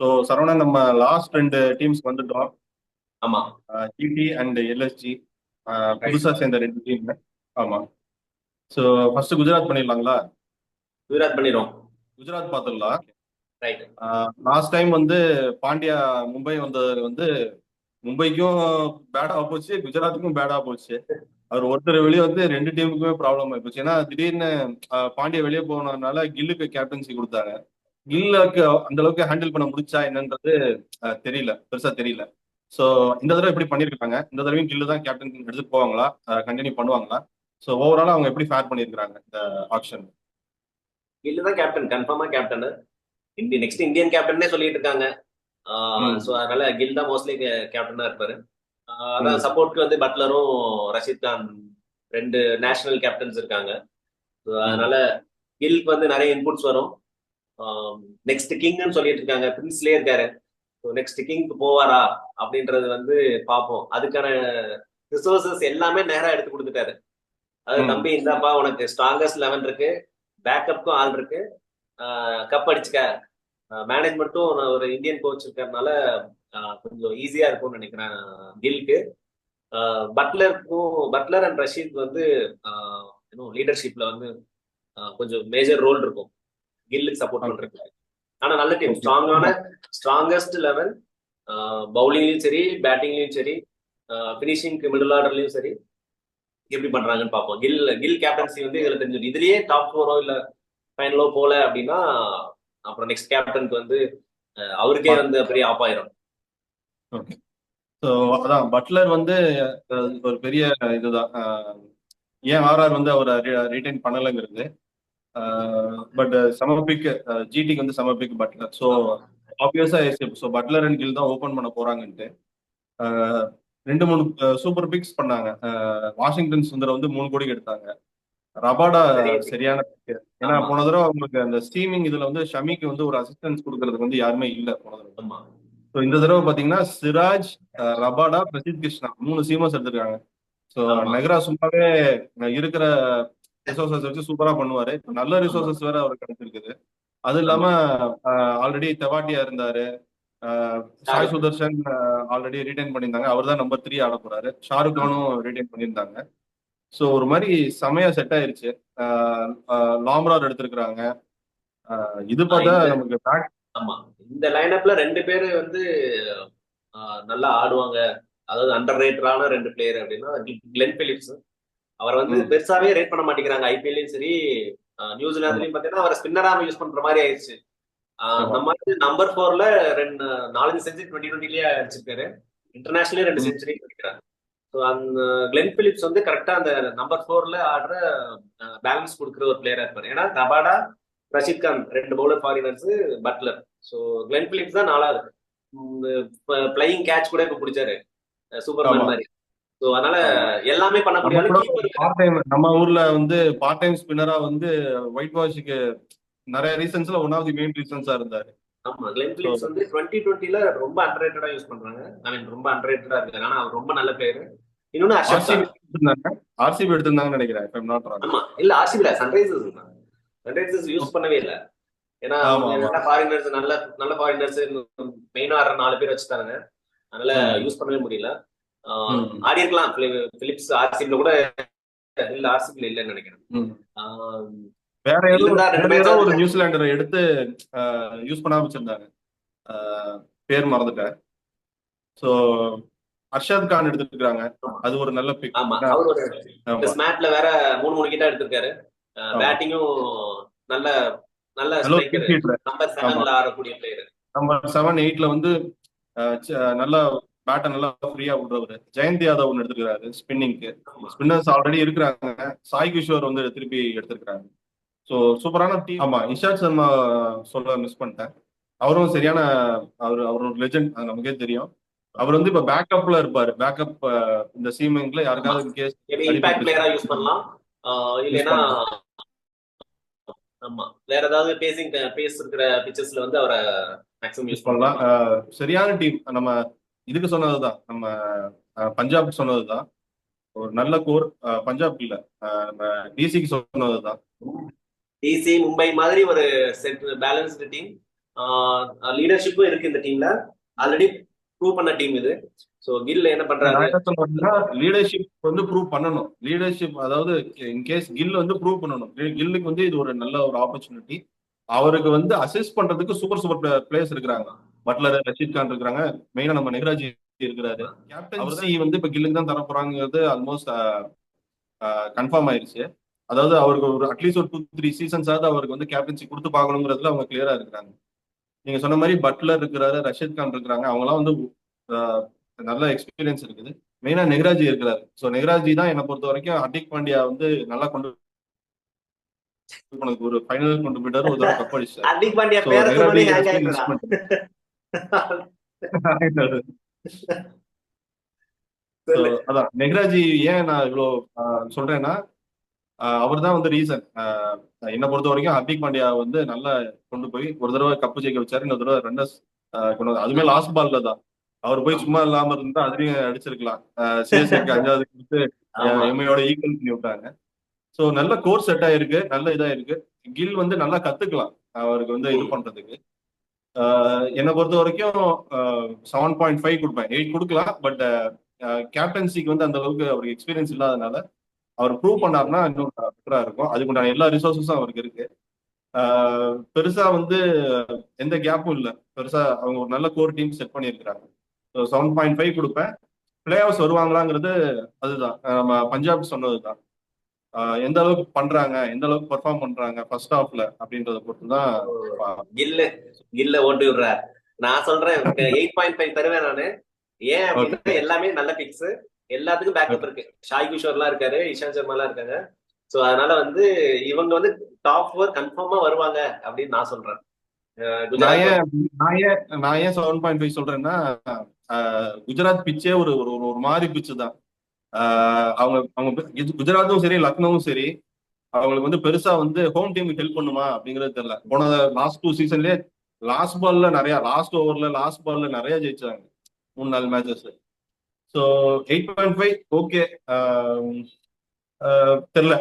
So Saravanan, நம்ம last ரெண்டு டீம்ஸ்க்கு வந்துட்டோம். ஆமா. GT and LSG, right. புதுசா சேர்ந்த ரெண்டு டீம். ஆமா. ஸோ ஃபர்ஸ்ட் குஜராத் பண்ணிடலாங்களா? குஜராத் பண்ணிரும். குஜராத் பார்த்துடலாம். ரைட். லாஸ்ட் டைம் வந்து பாண்டியா மும்பை வந்தது வந்து மும்பைக்கும் பேடா போச்சு, குஜராத்துக்கும் பேடா போச்சு. அவர் ஒருத்தர் வெளியே வந்து ரெண்டு டீமுக்குமே ப்ராப்ளம் ஆயிப்போச்சு. ஏன்னா திடீர்னு பாண்டியா வெளியே போனதுனால கில்லுக்கு கேப்டன்சி கொடுத்தாங்க. கில்லுக்கு அந்த அளவுக்கு ஹேண்டில் பண்ண முடிச்சா என்னன்றது தெரியல, பெருசா தெரியல. ஸோ இந்த தடவை எப்படி பண்ணியிருக்காங்க? இந்த தடவையும் கில்லு தான் கேப்டன் எடுத்துட்டு போவாங்களா, கண்டினியூ பண்ணுவாங்களா? ஸோ ஓவராலா அவங்க எப்படி ஃபேர் பண்ணியிருக்காங்க இந்த ஆப்ஷன்? கில் தான் கேப்டன், கன்ஃபார்மா கேப்டன். நெக்ஸ்ட் இந்தியன் கேப்டன்னே சொல்லிட்டு இருக்காங்க. ஸோ ம். அதனால கில் தான் மோஸ்ட்லி கேப்டனா இருப்பாரு. அதான் ம். சப்போர்ட்க்கு வந்து பட்லரும் ரஷீத் கான், ரெண்டு நேஷனல் கேப்டன்ஸ் இருக்காங்க. ஸோ ம். அதனால கில்க்கு வந்து நிறைய இன்புட்ஸ் வரும். நெக்ஸ்ட் கிங்னு சொல்லிட்டு இருக்காங்க, பிரின்ஸ்லயே இருக்காரு. நெக்ஸ்ட் கிங்க்கு போவாரா அப்படின்றது வந்து பார்ப்போம். அதுக்கான ரிசோர்சஸ் எல்லாமே நேரா எடுத்து கொடுத்துட்டாரு. அது ம். தம்பி இந்தாப்பா உனக்கு ஸ்ட்ராங்கஸ்ட் 11 இருக்கு, பேக்கப்புக்கும் ஆள் இருக்கு, கப் அடிச்சுக்க. மேனேஜ்மெண்ட்டும் ஒரு இந்தியன் கோச் இருக்கிறதுனால கொஞ்சம் ஈஸியா இருக்கும்னு நினைக்கிறேன் கில்க்கு. பட்லர் அண்ட் ரஷீத் வந்து இன்னும் லீடர்ஷிப்ல வந்து கொஞ்சம் மேஜர் ரோல் இருக்கும் கில்லுக்கு சப்போர்ட் ஓகே. பண்றதுக்கு. ஆனா நல்ல டீம், ஓகே. ஸ்ட்ராங்கான ஆமா. ஸ்ட்ராங்கஸ்ட் 11. பவுலிங்லயும் சரி, பேட்டிங்லயும் சரி, பினிஷிங்க்கு மிடில் ஆர்டர்லயும் சரி, எப்படி பண்றாங்கன்னு பார்ப்போம். கில் கேப்டன்சி வந்து இதுல தெரிஞ்சிடும். இதுலயே டாப் 4 இல்ல ஃபைனலோ போல அப்படின்னா அப்புறம் நெக்ஸ்ட் கேப்டனுக்கு வந்து அவருக்கே வந்து பெரிய ஆப்பாயிரும். ஓகே. ஸோ அதான் பட்லர் வந்து ஒரு பெரிய இதுதான். ஏன் ஆர்ஆர் வந்து அவரை ரிட்டைன் பண்ணலைங்கிறது. பட் சமபிக் ஜிடிக்கு வந்து சமபிக் பட்லர். ஸோ ஆமா. ஆப்வியஸா ஸோ பட்லர் அண்ட் கில் தான் ஓபன் பண்ண போறாங்கன்ட்டு ரெண்டு மூணு சூப்பர் பிக்ஸ் பண்ணாங்க. வாஷிங்டன் சுந்தர் வந்து 3 கோடிக்கு எடுத்தாங்க. ரபாடா பெரிய pick. சரியான pick. ஏன்னா ஆமா. போன தடவை அவங்களுக்கு அந்த ஸ்டீமிங் இதுல வந்து ஷமிக்கு வந்து ஒரு அசிஸ்டன்ஸ் கொடுக்கறதுக்கு வந்து யாருமே இல்லை போன தடவை. ஆமா. ஸோ இந்த தடவை பாத்தீங்கன்னா சிராஜ், ரபாடா, பிரசித் கிருஷ்ணா 3 சீமர்ஸ் எடுத்திருக்காங்க. ஸோ ஆமா. நெக்ரா சும்மாவே இருக்கிற ரிசோர்சஸ் வச்சு சூப்பரா பண்ணுவாரு. இப்ப நல்ல ஆமா. ரிசோர்சஸ் வேற அவருக்கு கிடைச்சிருக்குது. அது இல்லாம ஆமா. ஆல்ரெடி தெவாட்டியா இருந்தாரு. அஹ், சாய் ஷாருக். சுதர்ஷன் ஆல்ரெடி ரிட்டைன் பண்ணியிருந்தாங்க. அவர் தான் நம்பர் 3 ஆட போறாரு. ஷாருக் ஆமா. கானும் ரிட்டைன் பண்ணியிருந்தாங்க. ஸோ ஒரு மாதிரி செமையா செட் ஆயிருச்சு. லாம்ரார் எடுத்திருக்கிறாங்க. இது பார்த்தா இந்த நமக்கு பேக். ஆமா, இந்த லைனப்ல ரெண்டு பேரு வந்து நல்லா ஆடுவாங்க. அதாவது அண்டர் ரேட்டரான ரெண்டு பிளேயர் அப்படின்னா கிளென் பிலிப்ஸ். அவர் வந்து ம். பெருசாவே ரேட் பண்ண மாட்டேங்கிறாங்க ஐபிஎல்லையும் சரி, ஆமா. நியூசிலாந்துலயும் பாத்தீங்கன்னா அவர் ஸ்பின்னரா யூஸ் பண்ற மாதிரி ஆயிடுச்சு. ஆமா. நம்ம வந்து நம்பர் 4ல ரெண்டு 4 செஞ்சுரி 2020லயே அடிச்சிருக்காரு. இன்டர்நேஷனலே 2 செஞ்சுரி அடிக்கிறார். ஸோ அந்த கிளென் பிலிப்ஸ் வந்து கரெக்டா அந்த நம்பர் 4ல ஆடுற பேலன்ஸ் கொடுக்குற ஒரு பிளேயரா இருப்பாரு. ஏன்னா ரபாடா, ரஷீத் கான் ரெண்டு bowler foreigners, Butler. So Glenn Phillips தான் 4வது. பிளையிங் கேட்ச் கூட இப்ப பிடிச்சாரு, ஆமா. சூப்பர்மேன் மாதிரி. ஸோ அதனால ஆமா. எல்லாமே நம்ம பண்ணக்கூடிய கூட கீப்பர். பார்ட் டைம் நம்ம ஊர்ல வந்து பார்ட் டைம் ஸ்பின்னரா வந்து ஒயிட் வாஷுக்கு நிறைய ரீசன்ஸ்ல ஒன் ஆஃப் தி மெயின் ரீசன்ஸா இருந்தாரு. ஆமா, கிளென் ஸோ பிலிப்ஸ் வந்து 2020ல ரொம்ப அண்டர்ரேட்டடா யூஸ் பண்றாங்க. ஐ மீன் ரொம்ப அண்டர்ரேட்டடா இருக்காரு. ஆனா அவர் ரொம்ப நல்ல பிளேயர். இன்னொன்னு அர்ஷத் ஆர்சிபி கான். எடுத்திருந்தாங்க. ஆர்சிபி எடுத்திருந்தாங்கன்னு நினைக்கிறேன், if I'm not wrong. ஆமா, இல்ல ஆர்சிபில சன்ரைசர்ஸ் தான். சன்ரைசர்ஸ் யூஸ் பண்ணவே இல்லை. ஏன்னா ஆமா. அவங்க ஆமா. நல்ல ஃபாரினர்ஸ், நல்ல நல்ல ஃபாரினர்ஸ் மெயினா ஆடுற 4 பேர் வச்சுட்டாங்க. அதனால ம். யூஸ் பண்ணவே முடியல. ம். ஆடி இருக்கலாம் பிலிப்ஸ் ஆர்சிபில கூட. இல்ல ஆர்சிபில இல்லைன்னு நினைக்கிறேன். ம். ஆஹ் வேற ஏதோ இருந்தா ரெண்டு வேற மேட்ச் ஏதோ ஒரு ஆச்சு. நியூசிலாண்டரை எடுத்து யூஸ் பண்ணாம வச்சிருந்தாங்க. அஹ், பேர் மறந்துட்டேன். ஸோ அர்ஷத் கான் எடுத்துருக்காங்க. ஆமா. அது ஒரு நல்ல பிக். ஆமா, அவரோட இந்த ஆமா. ஸ்மாட்ல வேற 3 கிட்ட எடுத்திருக்காரு. ஆமா. பேட்டிங்கும் நல்ல நல்ல நல்ல ஒரு ஸ்ட்ரைக்கர். கிரிக்கெட்டர். நம்பர் ஆமா. 7ல ஆடக்கூடிய பிளேயர். நம்பர் 7, 8ல வந்து நல்லா பேட்டை நல்லா ஃப்ரீயா விடுறவர் ஜெயந்த் யாதவ் ஒன்று எடுத்துருக்காரு ஸ்பின்னிங்க்கு. ஆமா. ஸ்பின்னர்ஸ் ஆல்ரெடி இருக்கிறாங்க. சாய் கிஷோர் வந்து திருப்பி எடுத்திருக்கிறாங்க. ஸோ சூப்பரான டீம். ஆமா, இஷாந்த் சர்மா சொல்ல மிஸ் பண்ணிட்டேன். அவரும் சரியான அவர் ஒரு லெஜெண்ட், அது நமக்கே தெரியும். அவர் வந்து இப்ப பேக்கப்ல இருப்பாரு. பேக்கப் இந்த சீமிங்ல ஆமா, யாருக்காவது கேஸ் இம்பாக்ட் பிளேயரா யூஸ் அடிபட்டுருச்சு பண்ணலாம். யூஸ் இல்லைன்னா பண்ணலாம். ஆமா, வேற ஏதாவது பேஸ் இருக்கிற பிச்சர்ஸ்ல வந்து அவரை மேக்ஸிமம் யூஸ் யூஸ் பண்ணலாம். பண்ணிக்கலாம். சரியான டீம். நம்ம இதுக்கு சொன்னதுதான், நம்ம பஞ்சாப் சொன்னதுதான். ஒரு நல்ல கோர். பஞ்சாப் இல்ல, நம்ம டிசிக்கு சொன்னதுதான். டிசி மும்பை மாதிரி ஒரு செட் பேலன்ஸ்டு டீம். லீடர்ஷிப்பும் இருக்கு இந்த டீம்ல. ஆல்ரெடி ப்ரூவ் பண்ண டீம் இது. ஸோ கில் என்ன நான் பண்றாரு? என்ன சொல்றேன்னா லீடர்ஷிப் வந்து ப்ரூவ் பண்ணணும். லீடர்ஷிப் அதாவது இன்கேஸ் கில் வந்து ப்ரூவ் பண்ணணும். கில்லுக்கு வந்து இது ஒரு நல்ல ஒரு ஆப்பர்ச்சுனிட்டி. அவருக்கு வந்து அசிஸ்ட் பண்றதுக்கு சூப்பர் சூப்பர் பிளேயர்ஸ் இருக்கிறாங்க. பட்லர், ரஷீத் கான் இருக்கிறாங்க. மெயினா நம்ம நெஹ்ராஜி இருக்கிறாரு. கேப்டன்சி வந்து இப்ப கில்லுக்கு தான் தர போறாங்கிறது ஆல்மோஸ்ட் கன்ஃபார்ம் ஆயிருச்சு. அதாவது அவருக்கு ஒரு அட்லீஸ்ட் ஒரு 2-3 சீசன்ஸாவது அவருக்கு வந்து கேப்டன்சி கொடுத்து பார்க்கணுங்கிறதுல அவங்க கிளியரா இருக்கிறாங்க. நீங்க சொன்ன மாதிரி பட்லர் இருக்கிறாரு, ரஷீத் கான் இருக்கிறாங்க. அவங்கலாம் வந்து ஆஹ், நல்ல எக்ஸ்பீரியன்ஸ் இருக்குது. மெயினா நெஹ்ராஜி இருக்கிறாரு. ஸோ நெஹ்ராஜி தான் என்னை பொறுத்த வரைக்கும் ஹர்திக் பாண்டியா வந்து நல்லா கொண்டு போனதுக்கு ஒரு ஃபைனல் கொண்டு போயிட்டாரு, ஒரு தடவை கப் அடிச்சாரு. ஹர்திக் பாண்டியா ஸோ பேரை நெஹ்ராஜி சொன்னோடனே ஹேங் ஹஸ் பீன் ஆயிட்டா. மிஸ் பண்ணிட்டாரு. ஸோ சொல்லு. அதான் நெஹ்ராஜி ஏன் நான் இவ்வளோ சொல்றேன்னா அவர் தான் வந்து ரீசன். என்னை பொறுத்த வரைக்கும் ஹர்திக் பாண்டியா வந்து நல்லா கொண்டு போய் ஒரு தடவை கப்பு ஜெயிக்க வச்சாரு, இன்னொரு தடவை ரன்னர்ஸ் கொண்டு வந்தாரு. அதுமே லாஸ்ட் பால்ல தான். அவர் போய் சும்மா இல்லாம இருந்தா அதுலயும் அடிச்சிருக்கலாம். சிஎஸ்கேக்கு 5வது கொடுத்து ஆமா. எம்ஐயோட ஈக்குவல் பண்ணி விட்டாங்க. ஸோ நல்ல கோர் செட் ஆயிருக்கு, நல்ல இதா இருக்கு. கில் வந்து நல்லா கத்துக்கலாம் அவருக்கு வந்து இது ம். பண்றதுக்கு. என்னை பொறுத்த வரைக்கும் 7.5 கொடுப்பேன். 8 கொடுக்கலாம். பட் கேப்டன்சிக்கு வந்து அந்த அளவுக்கு அவருக்கு எக்ஸ்பீரியன்ஸ் இல்லாதனால அவர் ப்ரூவ் பண்ணாருன்னா இன்னும் பெட்டரா இருக்கும். அதுக்குண்டான எல்லா ரிசோர்ஸஸும் அவருக்கு இருக்கு. பெருசா வந்து எந்த கேப்பும் இல்லை. பெருசா அவங்க ஒரு நல்ல கோர் டீம் செட் பண்ணியிருக்கிறாங்க. 7.5 கொடுப்பேன். பிளே ஆஃப்ஸ் வருவாங்களாங்கிறது அதுதான் நம்ம பஞ்சாப் சொன்னதுதான். எந்த அளவுக்கு பண்றாங்க, எந்த அளவுக்கு பெர்ஃபார்ம் பண்றாங்க ஃபர்ஸ்ட் ஹாஃப்ல அப்படின்றத பொறுத்து தான். கில்லு கில்ல ஓட்டி விடுறார். நான் சொல்றேன் 8.5 தருவேன் நானு. ஏன் அப்படின்னா ஓகே எல்லாமே நல்ல பிக்ஸ். எல்லாத்துக்கும் பேக்கப் ஓகே. இருக்கு. ஷாய் கிஷோர்லாம் இருக்காரு, இஷாந்த் சர்மாலாம் இருக்காங்க. சோ அதனால வந்து இவங்க வந்து டாப் 4 கன்ஃபார்மா வருவாங்க அப்படின்னு நான் சொல்றேன். நான் குஜராத் ஏன் நான் ஏன் 7.5 சொல்றேன்னா குஜராத் பிச்சே ஒரு ஒரு ஒரு மாதிரி பிச்சு தான். அவங்க அவங்க குஜராத்தும் சரி, லக்னோவும் சரி, அவங்களுக்கு வந்து பெருசா வந்து ஹோம் டீமுக்கு ஹெல்ப் பண்ணுமா அப்படிங்கிறது தெரியல. போன லாஸ்ட் 2 சீசன்லயே லாஸ்ட் ஓவர்ல லாஸ்ட் பால்ல நிறைய ஜெயிச்சாங்க 3-4 மேட்சஸ். So 8.5 okay. தெரியல.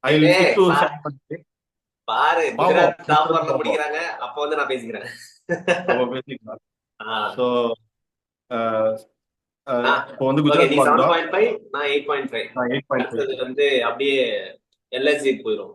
ஐ வில் ஏய், ஸ்டிக் டு பாரு 7.5. பாரு பாப்போம், குஜராத் டாப் 4ல பாப்போம். முடிக்கிறாங்க. அப்ப வந்து நான் பேசிக்கிறேன். அப்போ பேசிக்கலாம். ஆ. ஸோ இப்போ வந்து ஓகே, குஜராத் நீ பார்த்துட்டோம். 7.5, நான் 8.5. நான் 8.5. அடுத்தது வந்து அப்படியே எல்எஸ்ஜி போயிடும்.